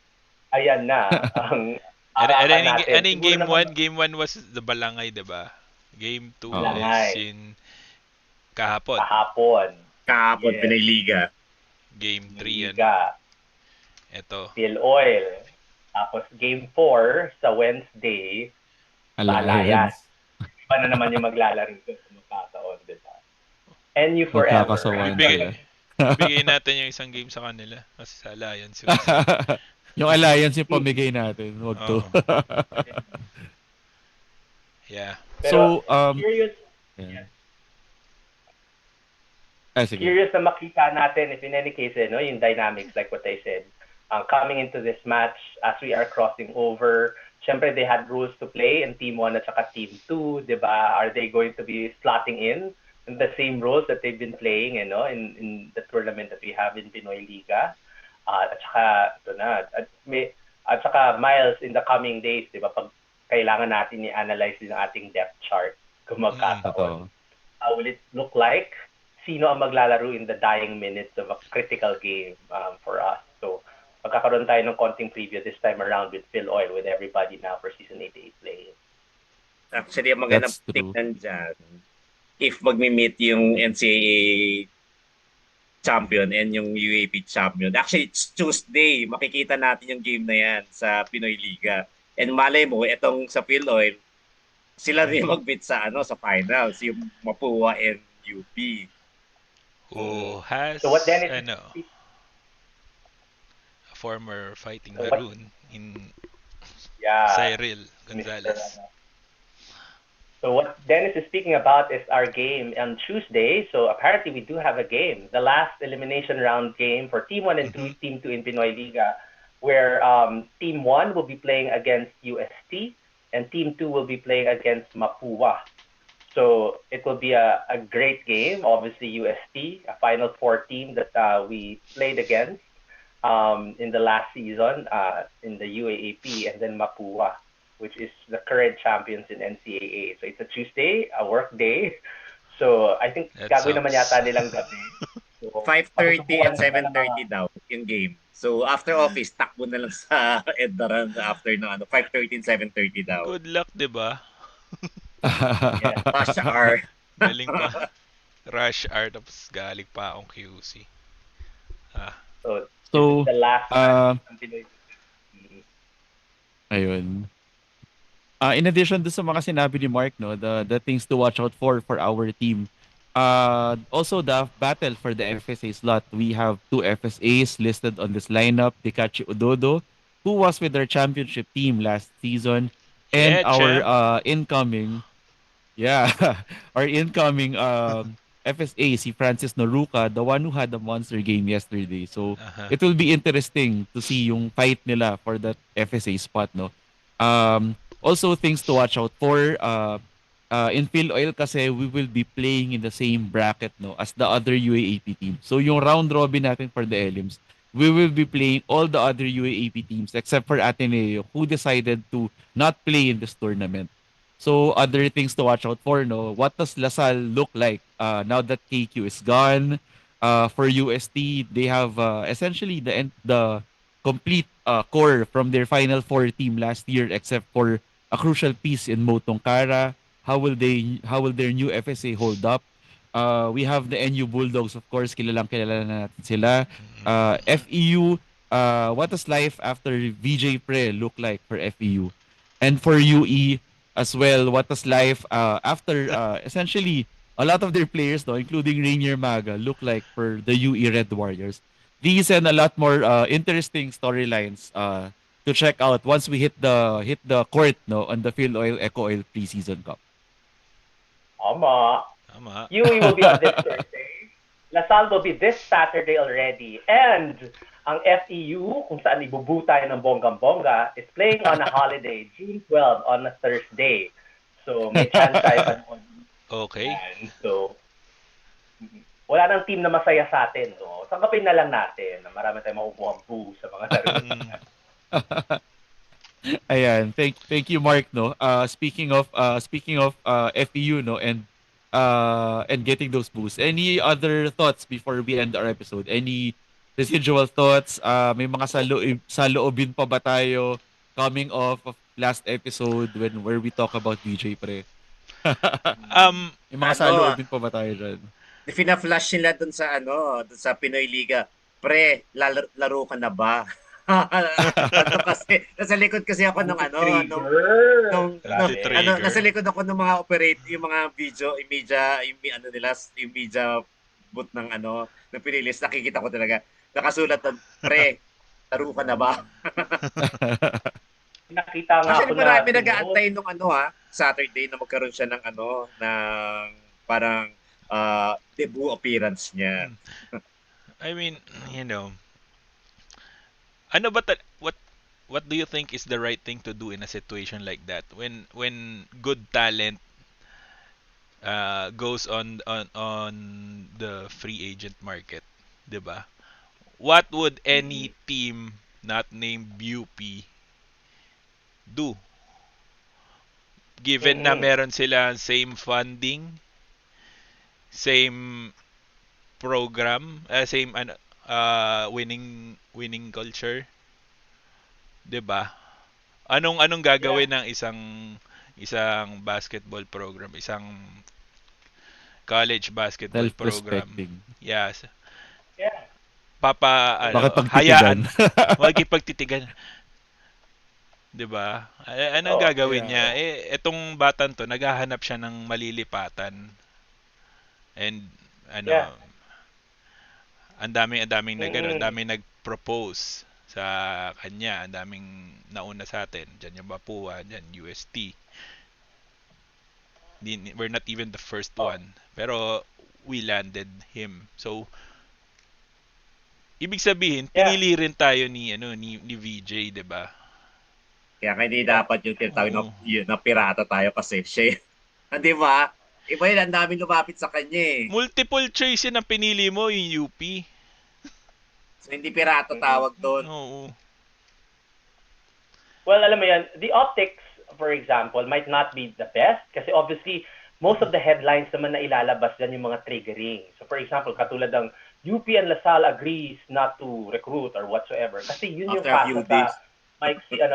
Ayan na ang arapan natin. And in game Siguro 1, game 1 was the Balangay, 'di ba? Game 2 Balangay. is in kahapon. Kahapon. Kahapon, Yes. Pinay Liga. Game 3 yan. Liga, Ito. Phil Oil. Tapos Game 4 sa Wednesday, Balayan. Alliance. Iba na naman yung maglalaro doon sa magkataon, di ba? NU forever. Magkakasawa na Bibigay, sila. bibigay natin yung isang game sa kanila. Kasi sa Alliance yun. Yung alliance yung pamigay natin. Wag to. Oo. Yeah. Pero So, curious, yeah. Sige. curious na makita natin if in any case, no, yung dynamics like what I said. Coming into this match, as we are crossing over, syempre they had rules to play in Team 1 at saka Team 2, di ba? Are they going to be slotting in the same roles that they've been playing, in the tournament that we have in Pinoy Liga? At saka, ito na, at saka Miles, in the coming days, di ba, pag kailangan natin i-analyze yung ating depth chart kung magkataon. Totoo. Will it look like? Sino ang maglalaro in the dying minutes of a critical game for us? So, magkakaroon tayo ng konting preview this time around with Phil Oil, with everybody now for Season 88 playing. Actually, ang magandang That's true. tingnan dyan, if magmi-meet yung NCAA champion and yung UAP champion. Actually, it's Tuesday. Makikita natin yung game na yan sa Pinoy Liga. And malay mo, etong sa Phil Oil, sila rin mag-meet sa finals, yung Mapua and UP. Who has So what Dennis a former fighting So what- Maroon in Yeah. Cyril Gonzalez. So what Dennis is speaking about is our game on Tuesday. So apparently we do have a game, the last elimination round game for Team 1 and Team 2 in Pinoy Liga, where Team 1 will be playing against UST and Team 2 will be playing against Mapua. So it will be a great game. Obviously UST, a Final Four team that we played against in the last season in the UAAP, and then Mapua, which is the current champions in NCAA. So it's a Tuesday, a work day. So I think That gagawin naman sucks. yata nilang gabi. So, 5:30 and 7:30 daw yung game. So after office, takbo na lang sa Eddaran after ng 5:30 and 7:30 daw. Good luck, di ba? Yeah. Rush hour. Galing pa. Rush hour, tapos galing pa akong QC. So, So, this is the last match ng Pinoy. ayun. In addition to sa mga sinabi ni Mark, no, the things to watch out for our team. Also the battle for the FSA slot. We have two FSAs listed on this lineup. Dikachi Ododo, who was with our championship team last season, and Yeah, our champ. incoming, yeah, our incoming FSA, si Francis Noruka, the one who had the monster game yesterday. So it will be interesting to see yung fight nila for that FSA spot, no. Also things to watch out for. In Phil Oil kasi we will be playing in the same bracket, no, as the other UAAP team. So yung round robin natin for the elims, we will be playing all the other UAAP teams except for Ateneo, who decided to not play in this tournament. So other things to watch out for, no. What does Lasal look like now that KQ is gone? For UST, they have essentially the complete core from their Final Four team last year, except for a crucial piece in Mo Tongkara. How will their new FSA hold up? We have the NU Bulldogs, of course, kilala na natin sila. FEU, what does life after VJ Pre look like for FEU? And for UE as well, what does life after essentially a lot of their players, though, including Rainier Maga, look like for the UE Red Warriors? These and a lot more interesting storylines to check out once we hit the court, no, on the Phil Oil Eco Oil Preseason Cup. Tama. Tama. UE will be on this Thursday. Lasal will be this Saturday already. And ang FEU, kung saan ibubutay ng bonggang-bongga, is playing on a holiday, June 12 on a Thursday. So may chance tayo panood. Okay. Yan. So, wala nang team na masaya sa atin. No? Tanggapin na lang natin na marami tayong makukuha boo sa mga laro. Ayan, thank you Mark, no. Speaking of FEU, no, and getting those boosts. Any other thoughts before we end our episode? Any residual thoughts? May mga saloobin pa ba tayo coming off of last episode where we talk about VJ Pre? May mga saloobin pa ba tayo dyan? Fina-flash nila dun sa Pinoy Liga. laro ka na ba? Ano kasi, nasa likod kasi ako nung Trigger. nasa likod ako ng mga yung mga media, yung media booth ng ng Pililis, nakikita ko talaga, nakasulat doon, laro ka na ba? Nakita nga Actually, ako na marami nag-aantay nung Saturday na magkaroon siya ng ng parang debut appearance niya. I mean, ano ba what do you think is the right thing to do in a situation like that when good talent goes on the free agent market, 'di ba? What would any team not named UP do? Given na meron sila same funding, same program, same winning culture, 'di ba? Anong gagawin ng isang basketball program, isang college basketball program? Self-respecting. Yes. Yeah. Bakit Hayaan, pagtitigan? magkipagtitigan. 'Di ba? Anong gagawin yeah. niya? Etong batang to naghahanap siya ng malilipatan. And Yeah. ang daming daming nag-propose sa kanya, ang daming nauna sa atin. Diyan yung Mapua, diyan UST. We're not even the first one, pero we landed him. So ibig sabihin, pinili rin tayo ni VJ, 'di ba? Kaya hindi dapat yung tinatawag na pirata tayo kasi siya. Di ba? Iba yun, ang daming lumapit sa kanya eh. Multiple choice yun ang pinili mo, yung UP. So hindi pirata tawag doon. Oo. Well, alam mo yan, the optics, for example, might not be the best kasi obviously, most of the headlines naman na ilalabas dyan yung mga triggering. So for example, katulad ng UP and LaSalle agrees not to recruit or whatsoever. Kasi yun yung kaso sa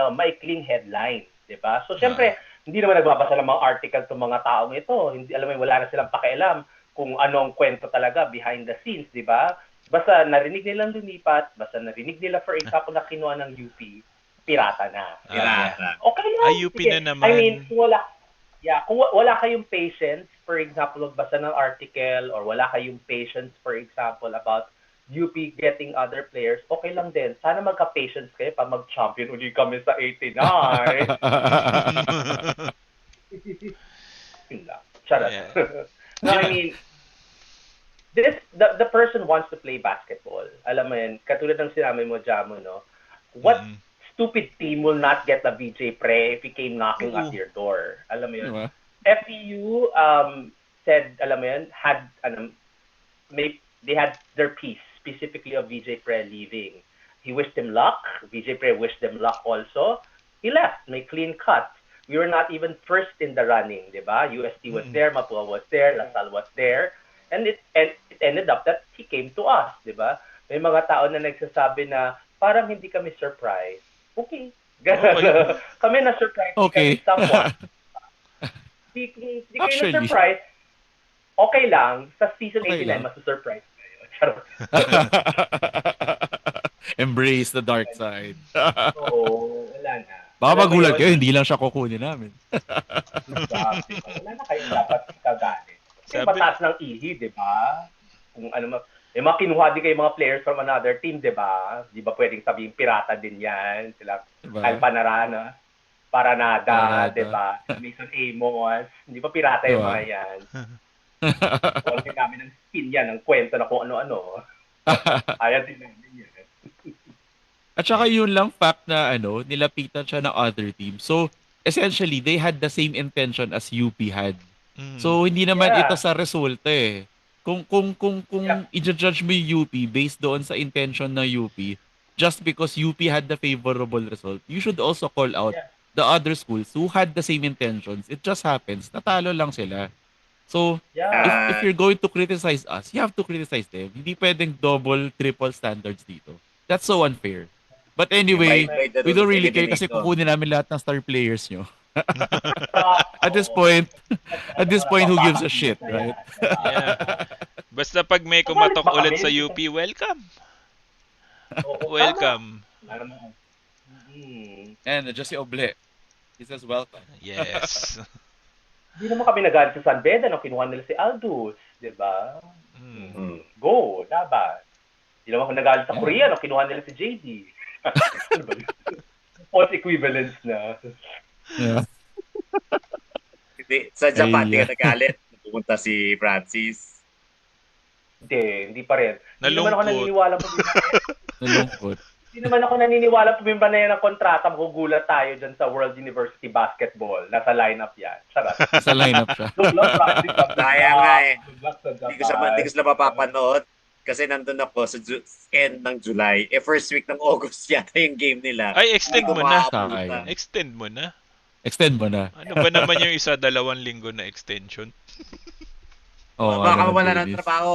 maikling headline. Diba? So syempre, hindi naman nagbabasa ng mga article itong mga taong ito. Hindi, alam mo, wala na silang pakialam kung anong kwento talaga behind the scenes, di ba? Basta narinig nilang lumipat, basta narinig nila, for example, na kinuha ng UP, pirata na. Pirata. Okay lang. UP na naman. I mean, kung wala kayong patience, for example, magbasa ng article or wala kayong patience, for example, about UP getting other players, okay lang din. Sana magka-patience kayo pa mag-champion uli kami sa 89. Shut up. No, I mean, the person wants to play basketball. Alam mo yan, katulad ng sinabi mo, Jamo, no? What stupid team will not get the VJ Pre if he came knocking at your door? Alam mo yun? Diba? FEU said, alam mo yun, they had their piece, specifically of VJ Pre leaving. He wished him luck. VJ Pre wished them luck also. He left. May clean cut. We were not even first in the running, di ba? UST was there, Mapua was there, LaSalle was there. And it ended up that he came to us, di ba? May mga tao na nagsasabi na parang hindi kami surprised. Okay. Kami na-surprise okay. Kami somewhat. Di kayo na-surprise. Okay lang. Sa season 89, mas-surprise kayo. Embrace the dark side. Oo, wala na. Baka magulat kayo, hindi lang siya kukunin namin. Wala na kayo dapat kagalit. Kasi mataas ng ihi, di ba? Kung ano may mga kinuha din kayo mga players from another team, di ba? Di ba pwedeng sabihin pirata din yan? Sila diba? Alpanarana, Paranada, di ba? Mason Amos, hindi ba pirata yung mga yan? Huwag namin ng spin yan, ng kwento na kung ano-ano. Ayaw din namin yan. At saka yun lang fact na nilapitan siya ng other team. So, essentially, they had the same intention as UP had. So, hindi naman ito sa resulta eh. Kung i-judge mo yung UP based doon sa intention ng UP, just because UP had the favorable result, you should also call out the other schools who had the same intentions. It just happens, natalo lang sila. So, if you're going to criticize us, you have to criticize them. Hindi pwedeng double, triple standards dito. That's so unfair. But anyway, we don't really care kasi kukunin namin lahat ng star players nyo. At this point, who gives a shit, right? Yeah. Basta pag may kumatok ulit sa UP, welcome. Oo, tama. Welcome. Ano naman. Mm. And just si Oble. He says welcome. Yes. Hindi naman kami nagalit sa San Beda nung kinuha nila si Aldous, di ba? Hmm. Go, laban. Hindi naman ako nagalit sa Yeah. Korea nung kinuha nila si JD. Ano ba yun? False equivalence na. Yeah. Hindi, sa Japan, Ay, hindi ka nagalit. Pumunta si Francis. Hindi pa rin. Hindi naman ako Nalungkot. naniniwala po. Nalungkot. Hindi naman ako naniniwala pumimba na yan ng kontrata. Magugulat tayo dyan sa World University Basketball. Nasa lineup yan. Sarap. Sa lineup siya. Good luck, Francis. Kaya nga eh. Good luck sa Japan. Hindi ko sila mapapanood. Kasi nandun ako sa end ng July. First week ng August yata yung game nila. Ay, extend Hindi ko mo na. maabutan. Extend mo na. Extend mo na. Ano ba naman yung 1-2 linggo na extension? Oh, Baka ano, mawala ng Davis. trabaho.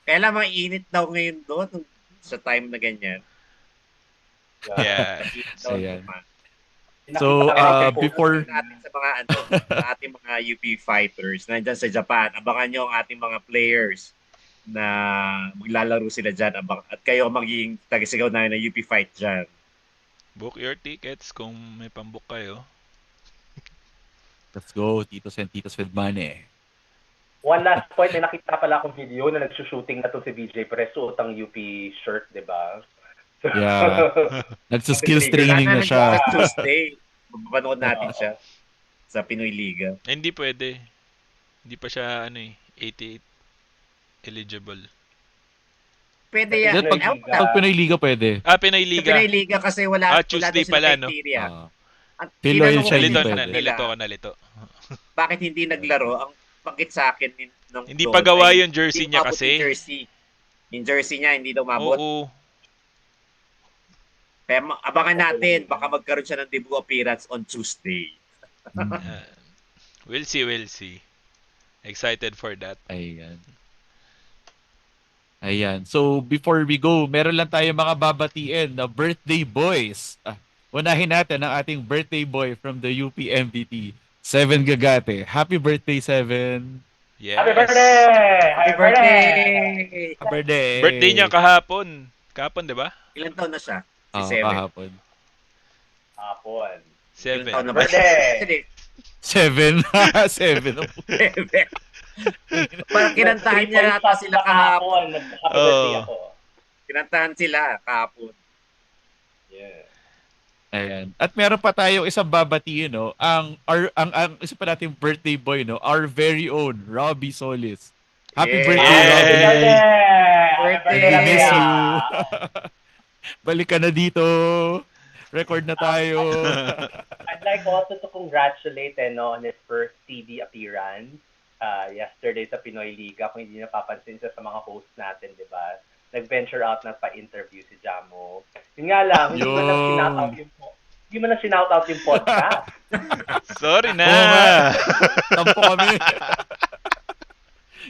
Kaya lang mainit daw ngayon doon sa time na ganyan. Yeah. Mainit daw Ayan. naman. So, before... Natin sa mga sa ating mga UP fighters na dyan sa Japan, abangan nyo ang ating mga players na maglalaro sila dyan at kayo magiging tagasigaw namin ng UP fight dyan. Book your tickets kung may pambook kayo. Let's go, titos and titos with money. One last point, may nakita pala akong video na nagsushooting na to si VJ Perez, suot ang UP shirt, di ba? Yeah. Nagsa-skills training na siya. Sa Tuesday, mapapanood natin siya sa Pinoy Liga. Hindi pwede. Hindi pa siya 88 eligible. Pwede yan. Pinoy Ewan ko Liga. na. Pag Pinoy Liga pwede. Pinoy Sa Liga. Pinoy Liga kasi wala Tuesday daw silang pala, no? criteria. Ah. Ang Pinoy tinanong ko siya, kung hindi Nalito, pwede. nalito ako, nalito. bakit hindi naglaro? Ang pangit sa akin nung Hindi doon pa gawa ay yung jersey hindi niya umabot kasi. Yung jersey. Yung jersey niya hindi daw mabot. Oo. Kaya abangan natin, baka magkaroon siya ng debut appearance on Tuesday. Uh, we'll see. Excited for that. Ayan. Ayan. So, before we go, meron lang tayo mga babatiin na birthday boys. Unahin natin ang ating birthday boy from the UP MVT, Seven Gagate. Happy birthday, Seven. Yes. Happy birthday! Happy birthday! Happy birthday. Birthday niya kahapon. Kahapon, di ba? Ilan taon na siya? Si Seven. Kahapon. Hapon. Ilan 7. taon na ba? Birthday! Seven. Seven. Seven. Parang kinantahan niya nata sila kahapon. Happy birthday ako. Kinantahan sila kahapon. Yeah. Ayan. At meron pa tayo isang babatiin, no? Ang isa pa nating birthday boy, no? Our very own Robbie Solis. Happy Yeah. birthday, Yay! Robbie. Happy Birthday! We miss Robbie. you. Balik ka na dito. Record na tayo. I'd like also to congratulate on his first TV appearance yesterday sa Pinoy Liga. Kung hindi napapansin siya sa mga hosts natin, di ba? Nag-venture out na pa-interview si Jamo. Yun nga lang, hindi mo na shinout out yung podcast. Sorry na. Oo nga. Tampo kami.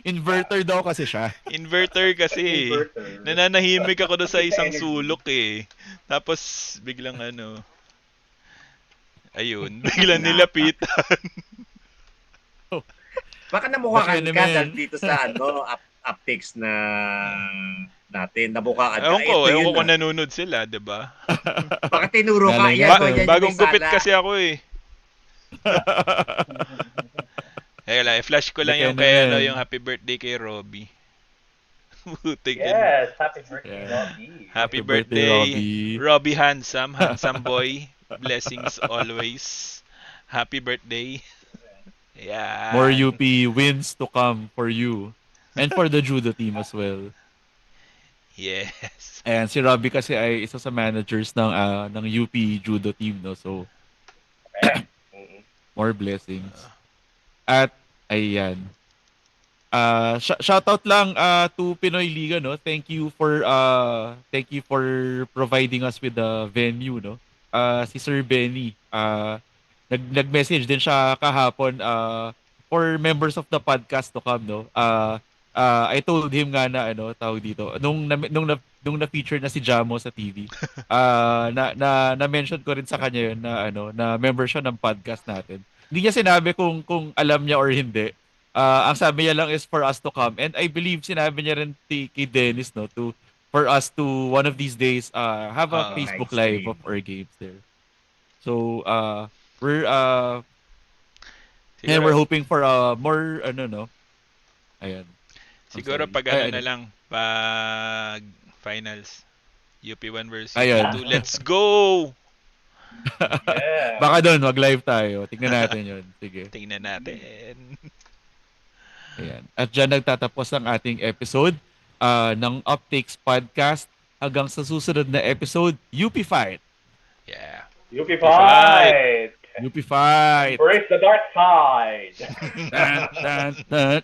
Inverter daw kasi siya. Inverter kasi. Inverter. Nananahimik ako doon sa isang sulok eh. Tapos biglang ayun, biglang nilapitan. Baka namukha Baka ka naman. dito sa uptakes na natin. Namukha ka. Ewan ko Ito yun, kung nanonood sila, 'di ba? Baka tinuro ka. Galing Yan, nga. yan, yan, Bagong yung gupit sala. kasi ako eh. Flash ko lang Laki yung naman. yung happy birthday kay Robbie. Putik. Yes, happy birthday, Yeah. Robbie. Happy birthday, Robbie. Robbie handsome boy. Blessings always. Happy birthday. Yeah. More UP wins to come for you. And for the judo team as well. Yes. Ayan, si Robbie kasi ay isa sa managers ng UP judo team, no? So, more blessings. At, ayan. Shoutout lang to Pinoy Liga, no? Thank you for providing us with the venue, no? Si Sir Benny, nag-message din siya kahapon for members of the podcast to come, no? I told him nga na tawag dito nung na-feature na si Jamo sa TV. Na-mention ko rin sa kanya yun na na member siya ng podcast natin. Hindi niya sinabi kung alam niya or hindi. Ang sabi niya lang is for us to come. And I believe sinabi niya rin kay Dennis, no, for us to one of these days have a Oo. Facebook Live live stream. of our games there. So we're and we're Siguro, hoping for more ano no. Ayan. I'm siguro sorry. pag ano Ay, na ano. lang, pag finals, UP1 versus Ayun. UP2, let's go! Yeah. Baka doon mag-live tayo. Tingnan natin 'yon. Sige. Tingnan natin. Ayan. At diyan nagtatapos ang ating episode ng Uptakes Podcast. Hanggang sa susunod na episode, UP Fight. Yeah. UP Fight! fight! UP Fight. Embrace the dark side! Dun, dun, dun.